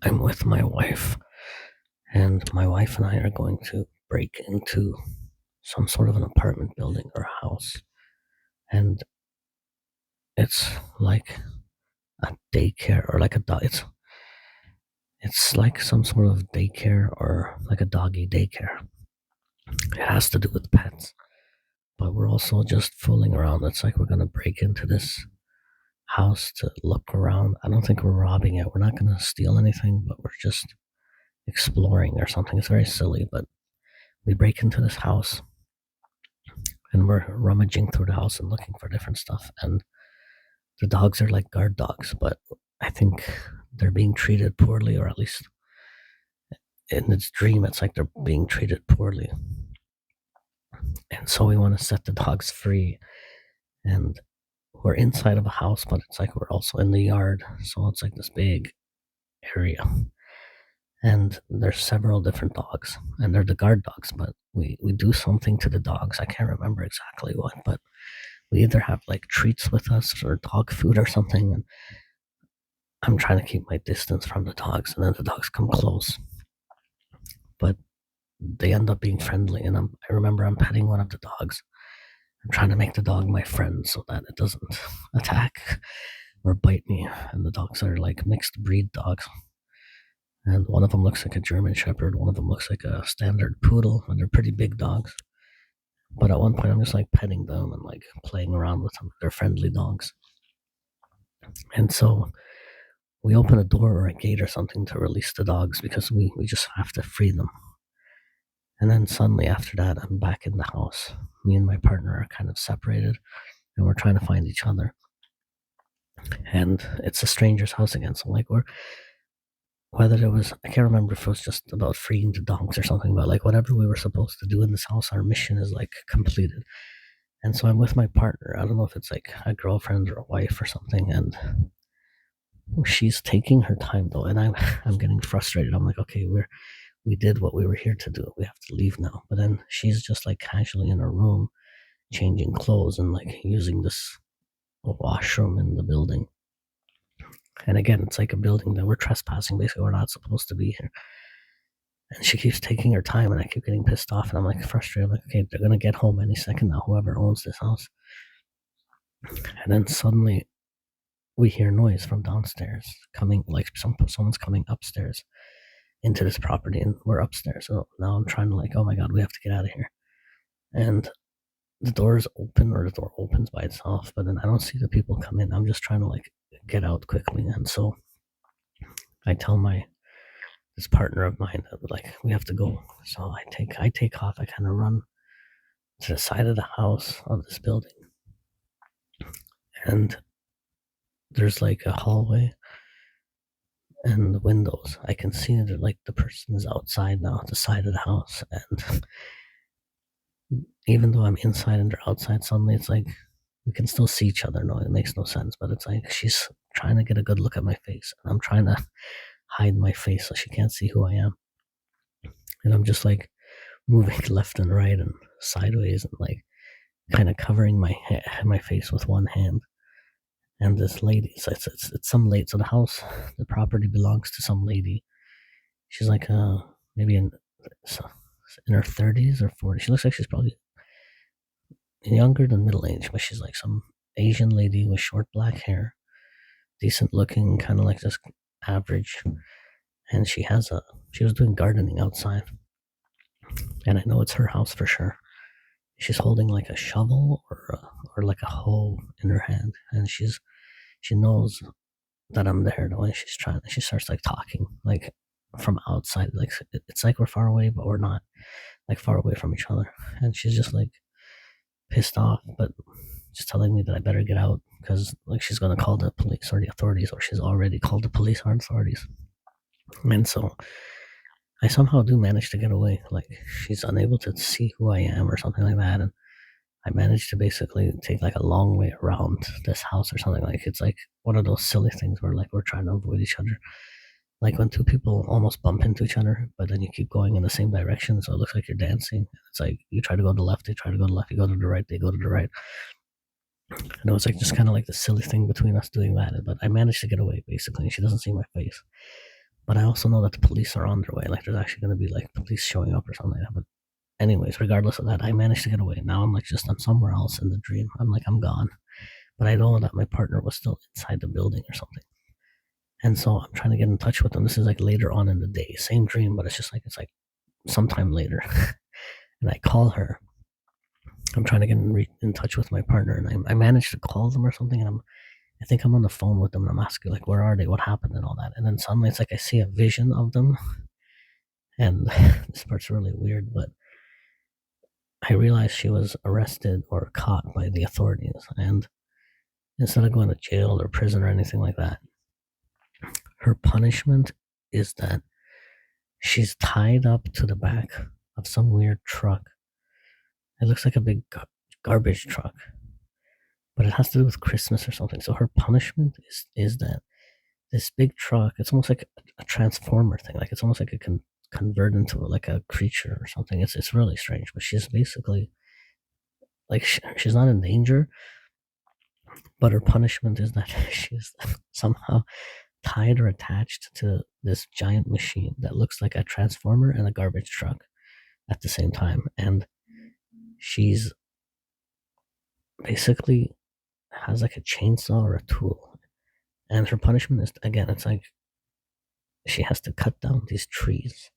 I'm with my wife, and my wife and I are going to break into some sort of an apartment building or house. And it's like a daycare or like a dog. It's like some sort of daycare or like a doggy daycare. It has to do with pets, but we're also just fooling around. It's like we're gonna break into this house to look around. I don't think we're robbing it. We're not gonna steal anything, but we're just exploring or something. It's very silly, but we break into this house and we're rummaging through the house and looking for different stuff. And the dogs are like guard dogs, but I think they're being treated poorly, or at least in its dream, it's like they're being treated poorly. And so we want to set the dogs free. And we're inside of a house, but it's like we're also in the yard. So it's like this big area. And there's several different dogs, and they're the guard dogs, but we do something to the dogs. I can't remember exactly what, but we either have like treats with us or dog food or something. And I'm trying to keep my distance from the dogs, and then the dogs come close. But they end up being friendly, and I remember I'm petting one of the dogs. I'm trying to make the dog my friend so that it doesn't attack or bite me. And the dogs are like mixed breed dogs. And one of them looks like a German Shepherd, one of them looks like a standard poodle, and they're pretty big dogs. But at one point, I'm just like petting them and like playing around with them. They're friendly dogs. And so we open a door or a gate or something to release the dogs because we just have to free them. And then suddenly after that, I'm back in the house. Me and my partner are kind of separated and we're trying to find each other. And it's a stranger's house again. So like whether it was, I can't remember if it was just about freeing the dogs or something, but like whatever we were supposed to do in this house, our mission is like completed. And so I'm with my partner. I don't know if it's like a girlfriend or a wife or something. And she's taking her time though. And I'm getting frustrated. I'm like, okay, we did what we were here to do. We have to leave now. But then she's just like casually in her room, changing clothes and like using this washroom in the building. And again, it's like a building that we're trespassing. Basically, we're not supposed to be here. And she keeps taking her time, and I keep getting pissed off. And I'm like frustrated. I'm like, okay, they're gonna get home any second now. Whoever owns this house. And then suddenly, we hear noise from downstairs coming. Like someone's coming upstairs into this property, and we're upstairs. So now I'm trying to like, oh my god, we have to get out of here. And the doors open, or the door opens by itself, but then I don't see the people come in. I'm just trying to like get out quickly. And so I tell this partner of mine that like we have to go. So I take off. I kind of run to the side of the house of this building, and there's like a hallway and the windows. I can see that like the person is outside now at the side of the house, and even though I'm inside and they're outside, suddenly it's like we can still see each other. No, it makes no sense, but it's like she's trying to get a good look at my face, and I'm trying to hide my face so she can't see who I am. And I'm just like moving left and right and sideways and like kind of covering my face with one hand. And this lady, it's some lady. So the property belongs to some lady. She's like maybe in her 30s or 40s. She looks like she's probably younger than middle age, but she's like some Asian lady with short black hair, decent looking, kind of like just average. And she was doing gardening outside, and I know it's her house for sure. She's holding like a shovel or like a hoe in her hand, and she knows that I'm there though, and she starts like talking like from outside, like it's like we're far away, but we're not like far away from each other. And she's just like pissed off, but just telling me that I better get out because like she's gonna call the police or the authorities, or she's already called the police or authorities. And so I somehow do manage to get away. Like she's unable to see who I am or something like that, and I managed to basically take like a long way around this house or something. Like it's like one of those silly things where like we're trying to avoid each other. Like when two people almost bump into each other, but then you keep going in the same direction, so it looks like you're dancing. It's like you try to go to the left, they try to go to the left, you go to the right, they go to the right. And it was like just kind of like the silly thing between us doing that. But I managed to get away basically. She doesn't see my face. But I also know that the police are on their way. Like there's actually going to be like police showing up or something like that. But anyways, regardless of that, I managed to get away. Now I'm like I'm somewhere else in the dream. I'm gone. But I know that my partner was still inside the building or something. And so I'm trying to get in touch with them. This is like later on in the day. Same dream, but it's like sometime later. And I call her. I'm trying to get in touch with my partner, and I managed to call them or something, and I think I'm on the phone with them, and I'm asking like, where are they? What happened and all that. And then suddenly it's like I see a vision of them, and this part's really weird, but I realized she was arrested or caught by the authorities, and instead of going to jail or prison or anything like that, her punishment is that she's tied up to the back of some weird truck. It looks like a big garbage truck, but it has to do with Christmas or something. So her punishment is that this big truck, it's almost like a transformer thing. Like it's almost like it can convert into like a creature or something. It's really strange, but she's basically like she's not in danger, but her punishment is that she's somehow tied or attached to this giant machine that looks like a transformer and a garbage truck at the same time. And she's basically has like a chainsaw or a tool. And her punishment is, again, it's like she has to cut down these trees,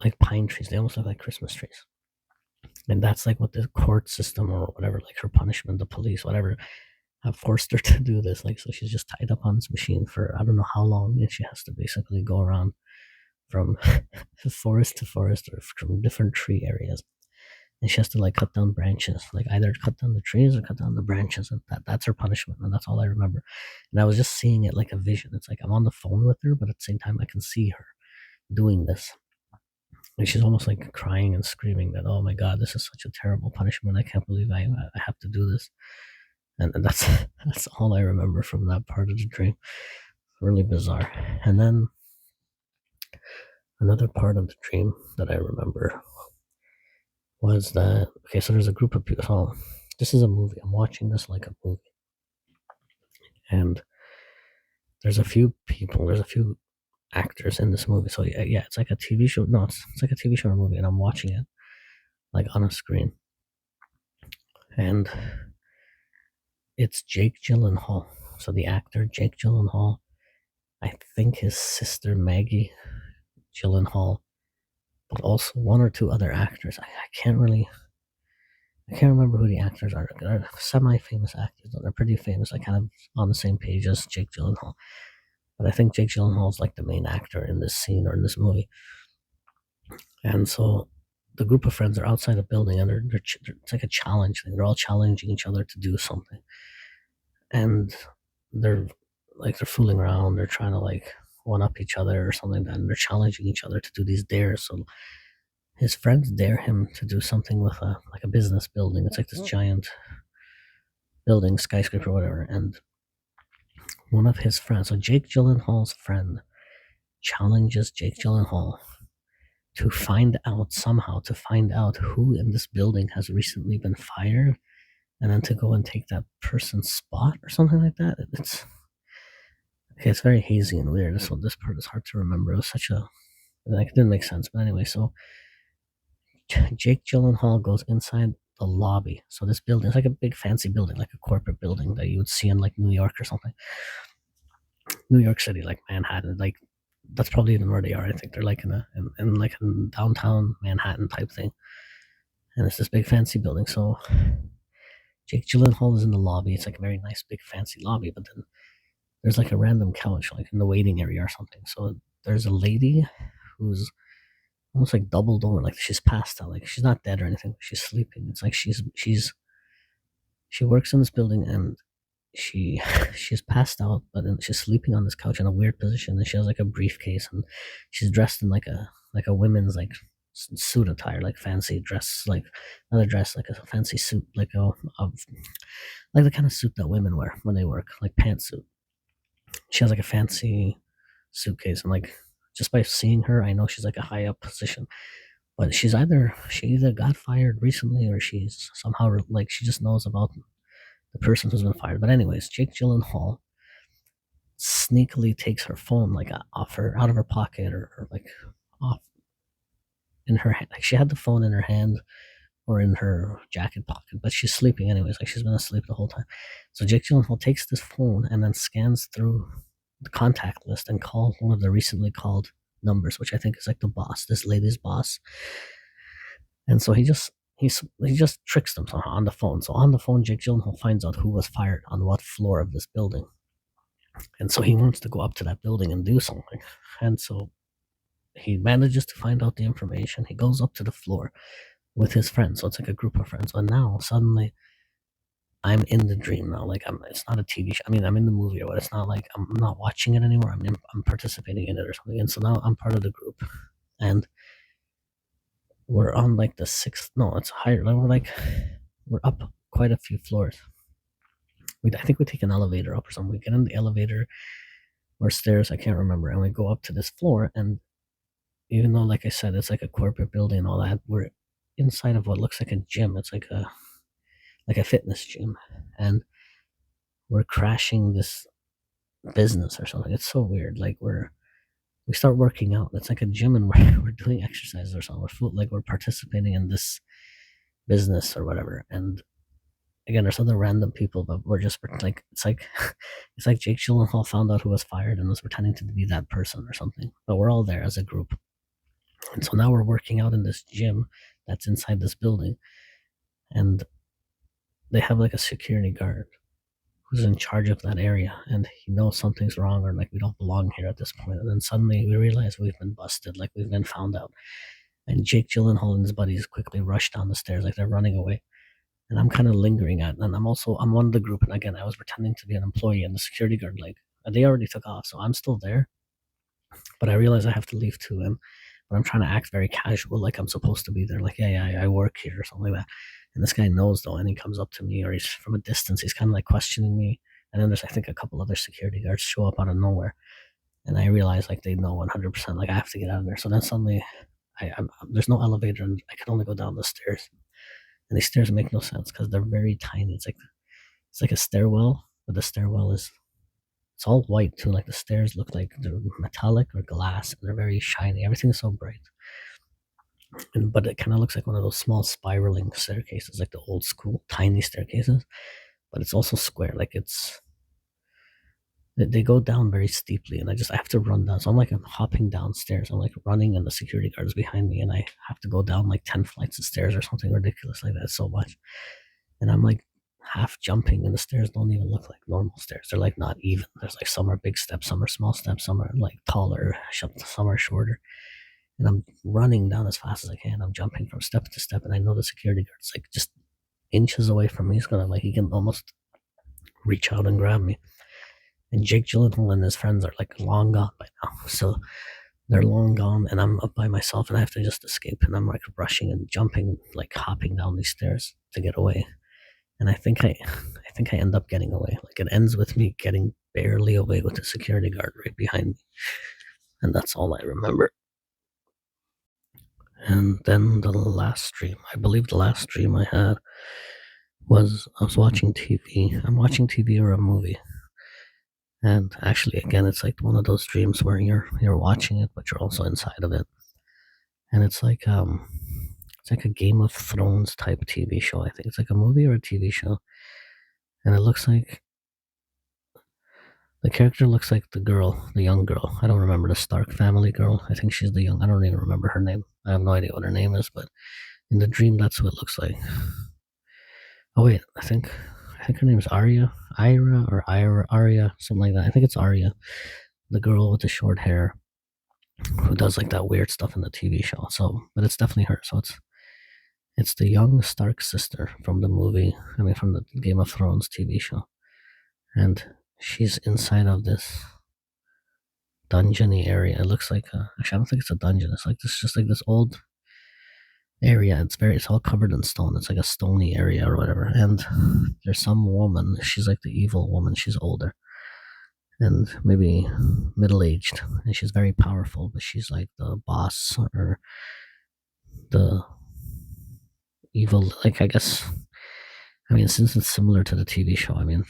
like pine trees. They almost look like Christmas trees. And that's like what the court system or whatever, like her punishment, the police, whatever, have forced her to do this. Like, so she's just tied up on this machine for I don't know how long, and she has to basically go around from forest to forest or from different tree areas. And she has to like cut down branches, like either cut down the trees or cut down the branches, and that's her punishment. And that's all I remember. And I was just seeing it like a vision. It's like I'm on the phone with her, but at the same time I can see her doing this. And she's almost like crying and screaming that, oh my God, this is such a terrible punishment. I can't believe I have to do this. And that's that's all I remember from that part of the dream. Really bizarre. And then another part of the dream that I remember was that, okay, so there's a group of people. So this is a movie. I'm watching this like a movie. And there's a few people, there's a few actors in this movie. So yeah, it's like a TV show. No, it's like a TV show or movie, and I'm watching it like on a screen. And it's Jake Gyllenhaal. So the actor Jake Gyllenhaal, I think his sister Maggie Gyllenhaal, but also one or two other actors. I can't remember who the actors are. They're semi-famous actors. They're pretty famous. Like kind of on the same page as Jake Gyllenhaal. But I think Jake Gyllenhaal is like the main actor in this scene or in this movie. And so the group of friends are outside the building, and it's like a challenge thing. They're all challenging each other to do something, and they're fooling around. They're trying to like one up each other or something, and they're challenging each other to do these dares. So his friends dare him to do something with a business building. It's like this giant building, skyscraper, whatever. And one of his friends, so Jake Gyllenhaal's friend, challenges Jake Gyllenhaal to find out who in this building has recently been fired, and then to go and take that person's spot or something like that. It's very hazy and weird. This part is hard to remember. It was it didn't make sense. But anyway, so Jake Gyllenhaal goes inside the lobby. So this building is like a big fancy building, like a corporate building that you would see in like New York or something. New York City, like Manhattan, like that's probably even where they are. I think they're like in like a downtown Manhattan type thing. And it's this big fancy building. So Jake Gyllenhaal is in the lobby. It's like a very nice big fancy lobby, but then there's like a random couch like in the waiting area or something. So there's a lady who's almost like doubled over, like she's passed out, like she's not dead or anything, she's sleeping. It's like she works in this building, and she's passed out, but then she's sleeping on this couch in a weird position, and she has like a briefcase, and she's dressed in like a women's like suit attire, like fancy dress, like another dress, like a fancy suit, like like the kind of suit that women wear when they work, like pantsuit. She has like a fancy suitcase, and like just by seeing her, I know she's like a high up position. But she either got fired recently, or she's somehow like she just knows about the person who's been fired. But anyways, Jake Gyllenhaal sneakily takes her phone like off her out of her pocket or like off in her hand. Like she had the phone in her hand or in her jacket pocket, but she's sleeping anyways. Like she's been asleep the whole time. So Jake Gyllenhaal takes this phone and then scans through the contact list and calls one of the recently called numbers, which I think is like the boss, this lady's boss. And so he just tricks them somehow on the phone. So on the phone, Jake Gyllenhaal finds out who was fired on what floor of this building, and so he wants to go up to that building and do something. And so he manages to find out the information. He goes up to the floor with his friends. So it's like a group of friends. And now suddenly I'm in the dream now. Like it's not a TV show. I mean, I'm in the movie, but it's not like I'm not watching it anymore. I'm participating in it or something. And so now I'm part of the group, and we're on like the sixth. No, it's higher. Like we're up quite a few floors. I think we take an elevator up or something. We get in the elevator or stairs, I can't remember, and we go up to this floor. And even though, like I said, it's like a corporate building and all that, we're inside of what looks like a gym. It's like a fitness gym, and we're crashing this business or something. It's so weird. Like we start working out. It's like a gym, and we're doing exercises or something. We're participating in this business or whatever. And again, there's other random people, but we're just like it's like Jake Gyllenhaal found out who was fired and was pretending to be that person or something. But we're all there as a group, and so now we're working out in this gym that's inside this building, and they have like a security guard who's in charge of that area, and he knows something's wrong or like we don't belong here at this point. And then suddenly we realize we've been busted, like we've been found out. And Jake Gyllenhaal and his buddies quickly rush down the stairs like they're running away. And I'm kind of lingering at, and I'm one of the group. And again, I was pretending to be an employee, and the security guard like they already took off, so I'm still there. But I realize I have to leave too, and but I'm trying to act very casual, like I'm supposed to be there, like yeah, I work here or something like that. And this guy knows though, and he comes up to me, or he's from a distance. He's kind of like questioning me, and then there's I think a couple other security guards show up out of nowhere, and I realize like they know 100%, like I have to get out of there. So then suddenly, there's no elevator, and I can only go down the stairs. And these stairs make no sense because they're very tiny. It's like a stairwell, but the stairwell is it's all white too. Like the stairs look like they're metallic or glass, and they're very shiny. Everything's so bright, but it kind of looks like one of those small spiraling staircases, like the old school tiny staircases. But it's also square. Like they go down very steeply, and I have to run down. So I'm hopping downstairs. I'm like running, and the security guard is behind me, and I have to go down like 10 flights of stairs or something ridiculous like that. So much, and I'm like half jumping, and the stairs don't even look like normal stairs. They're like not even. There's like some are big steps, some are small steps, some are like taller, some are shorter. And I'm running down as fast as I can. I'm jumping from step to step, and I know the security guard's like just inches away from me. He's gonna he can almost reach out and grab me. And Jake Gyllenhaal and his friends are like long gone by now. So they're long gone, and I'm up by myself, and I have to just escape. And I'm like rushing and jumping, like hopping down these stairs to get away. And I think I end up getting away. Like it ends with me getting barely away with the security guard right behind me, and that's all I remember. And then the last dream, I believe the last dream I had was I was watching TV. I'm watching TV or a movie, and actually, again, it's like one of those dreams where you're watching it, but you're also inside of it, and it's like a Game of Thrones type TV show. I think it's like a movie or a TV show, and it looks like the character looks like the young girl. I don't remember the Stark family girl. I think she's the young. I don't even remember her name. I have no idea what her name is, but in the dream, that's what it looks like. Oh wait, I think her name is Ira or Arya, something like that. I think it's Arya, the girl with the short hair, who does like that weird stuff in the TV show. So, but it's definitely her. So it's the young Stark sister from the movie. I mean, from the Game of Thrones TV show, and she's inside of this dungeony area. It looks like actually I don't think it's a dungeon. It's like this, just like this old area. It's all covered in stone. It's like a stony area or whatever. And there's some woman. She's like the evil woman. She's older and maybe middle aged, and she's very powerful. But she's like the boss or the evil. Like I guess. I mean, since it's similar to the TV show, I mean,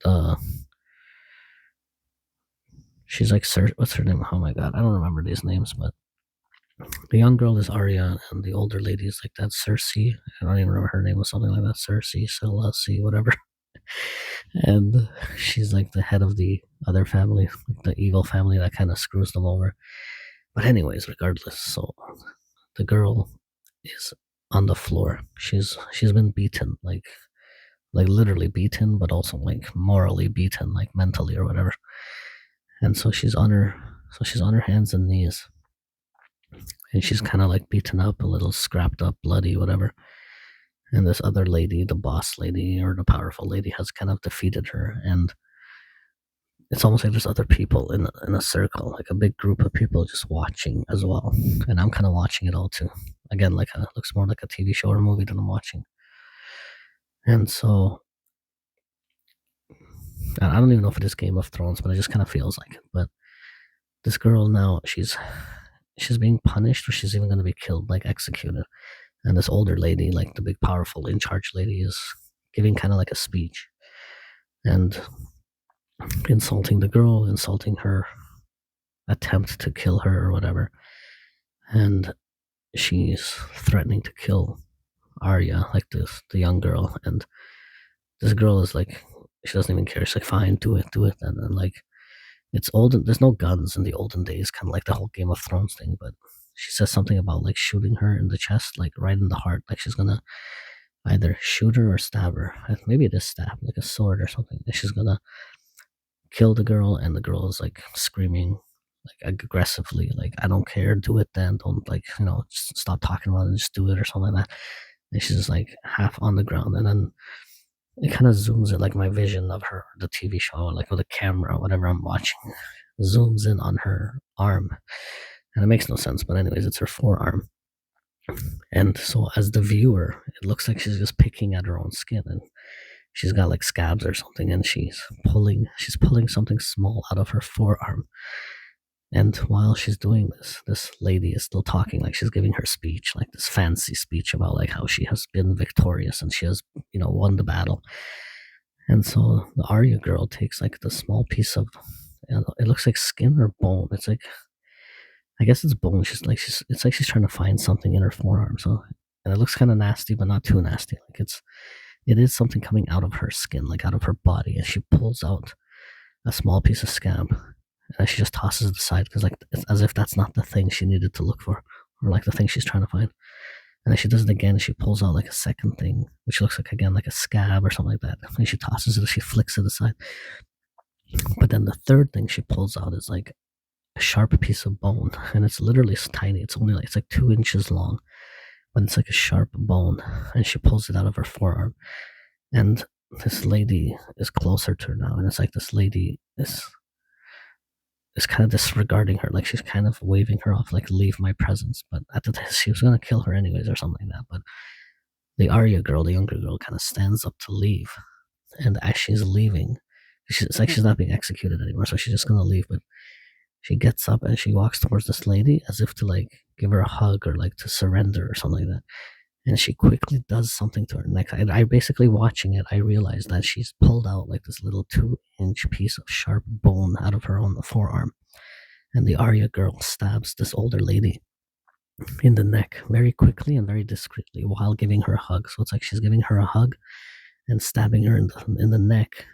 the she's like what's her name? Oh my god, I don't remember these names, but the young girl is Arya, and the older lady is like that Cersei. I don't even remember her name, was something like that. Cersei, Cersei, whatever. And she's like the head of the other family, like the evil family that kind of screws them over. But anyways, regardless, so the girl is on the floor. She's been beaten, like literally beaten, but also like morally beaten, like mentally or whatever. And she's on her hands and knees, and she's kind of like beaten up, a little scrapped up, bloody, whatever. And this other lady, the boss lady or the powerful lady, has kind of defeated her, and it's almost like there's other people in a circle, like a big group of people just watching as well. And I'm kind of watching it all too. Again, like looks more like a TV show or a movie that I'm watching. And so I don't even know if it is Game of Thrones, but it just kind of feels like it. But this girl now, she's being punished, or she's even going to be killed, like executed. And this older lady, like the big powerful in charge lady, is giving kind of like a speech and insulting the girl, insulting her attempt to kill her or whatever. And she's threatening to kill Arya, like the young girl. And this girl is like, she doesn't even care. She's like, fine, do it. And then like, it's old. There's no guns in the olden days, kind of like the whole Game of Thrones thing. But she says something about like shooting her in the chest, like right in the heart. Like she's gonna either shoot her or stab her. Maybe it is stab, like a sword or something. And she's gonna kill the girl, and the girl is like screaming like aggressively, like, I don't care, do it then, don't like, just stop talking about it and just do it or something like that. And she's just like half on the ground, and then it kind of zooms in, like my vision of her, the TV show, like with a camera, whatever I'm watching, zooms in on her arm. And it makes no sense, but anyways, it's her forearm. And so as the viewer, it looks like she's just picking at her own skin, and she's got like scabs or something, and she's pulling something small out of her forearm. And while she's doing this lady is still talking, like she's giving her speech, like this fancy speech about like how she has been victorious and she has, won the battle. And so the Arya girl takes like the small piece of, it looks like skin or bone. It's like, I guess it's bone. It's like she's trying to find something in her forearm. So, and it looks kind of nasty, but not too nasty. Like it is something coming out of her skin, like out of her body. And she pulls out a small piece of scab, and she just tosses it aside, because like it's as if that's not the thing she needed to look for, or like the thing she's trying to find. And then she does it again, and she pulls out like a second thing, which looks like, again, like a scab or something like that. And she tosses it, she flicks it aside. But then the third thing she pulls out is like a sharp piece of bone, and it's literally tiny. It's only like, it's like 2 inches long, but it's like a sharp bone. And she pulls it out of her forearm, and this lady is closer to her now, and it's like this lady is kind of disregarding her, like she's kind of waving her off, like, leave my presence. But at the time, she was gonna kill her anyways or something like that. But the Arya girl, the younger girl, kind of stands up to leave, and as she's leaving, it's like she's not being executed anymore, so she's just gonna leave. But she gets up and she walks towards this lady as if to like give her a hug or like to surrender or something like that. And she quickly does something to her neck. I basically, watching it, I realized that she's pulled out like this little 2-inch piece of sharp bone out of her own forearm. And the Arya girl stabs this older lady in the neck very quickly and very discreetly while giving her a hug. So it's like she's giving her a hug and stabbing her in the neck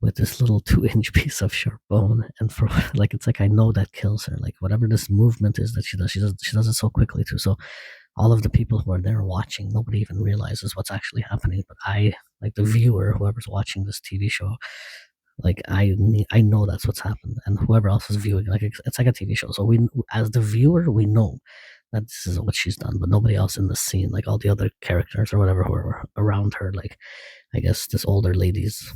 with this little 2-inch piece of sharp bone. And for like, it's like, I know that kills her. Like whatever this movement is that she does it so quickly too. So all of the people who are there watching, nobody even realizes what's actually happening. But I, like the viewer, whoever's watching this TV show, like I know that's what's happened, and whoever else is viewing, like it's like a TV show. So we, as the viewer, we know that this is what she's done, but nobody else in the scene, like all the other characters or whatever who are around her, like I guess this older lady's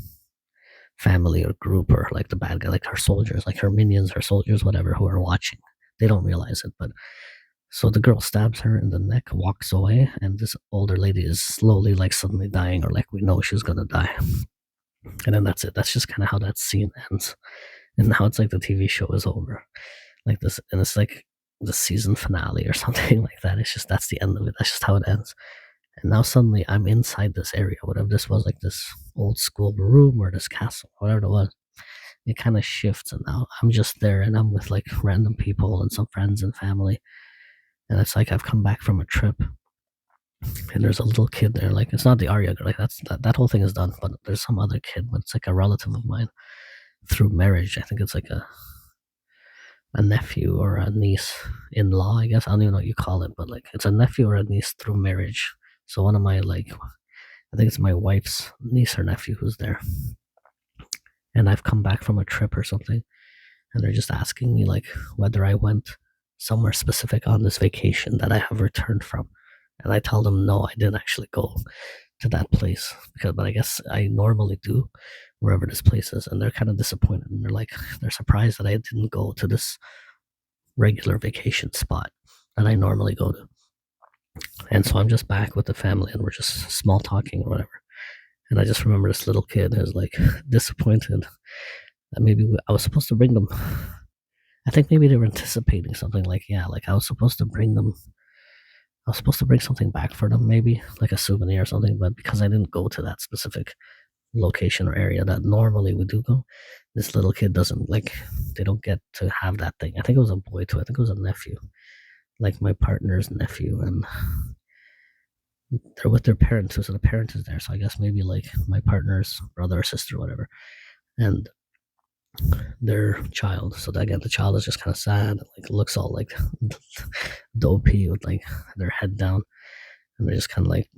family or group, or like the bad guy, like her soldiers, like her minions, her soldiers, whatever, who are watching, they don't realize it. But so the girl stabs her in the neck, walks away, and this older lady is slowly, like suddenly dying, or like we know she's gonna die. And then that's it. That's just kind of how that scene ends. And now it's like the TV show is over. Like this, and it's like the season finale or something like that. It's just, that's the end of it. That's just how it ends. And now suddenly I'm inside this area, whatever this was, like this old school room or this castle, whatever it was. it kind of shifts, and now I'm just there, and I'm with like random people and some friends and family, and it's like I've come back from a trip, and there's a little kid there. Like it's not the Arya girl, like that whole thing is done, but there's some other kid, but it's like a relative of mine through marriage. I think it's like a nephew or a niece in law, I guess. I don't even know what you call it, but like it's a nephew or a niece through marriage. So one of my like, I think it's my wife's niece or nephew who's there. And I've come back from a trip or something, and they're just asking me like whether I went somewhere specific on this vacation that I have returned from. And I tell them no, I didn't actually go to that place, because but I guess I normally do wherever this place is, and they're kind of disappointed, and they're surprised that I didn't go to this regular vacation spot that I normally go to. And so I'm just back with the family, and we're just small talking or whatever. And I just remember this little kid who's like disappointed that maybe I was supposed to bring them. I think maybe they were anticipating something like, yeah, like I was supposed to bring them. I was supposed to bring something back for them, maybe like a souvenir or something. But because I didn't go to that specific location or area that normally we do go, this little kid doesn't like. They don't get to have that thing. I think it was a boy too. I think it was a nephew, like my partner's nephew, and they're with their parents too. So the parent is there. So I guess maybe like my partner's brother or sister or whatever, and their child. So again, the child is just kind of sad and like looks all like dopey with like their head down, and they're just kind of like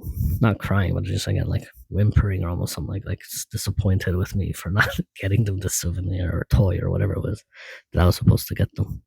not crying, but just again like whimpering or almost something like disappointed with me for not getting them the souvenir or toy or whatever it was that I was supposed to get them.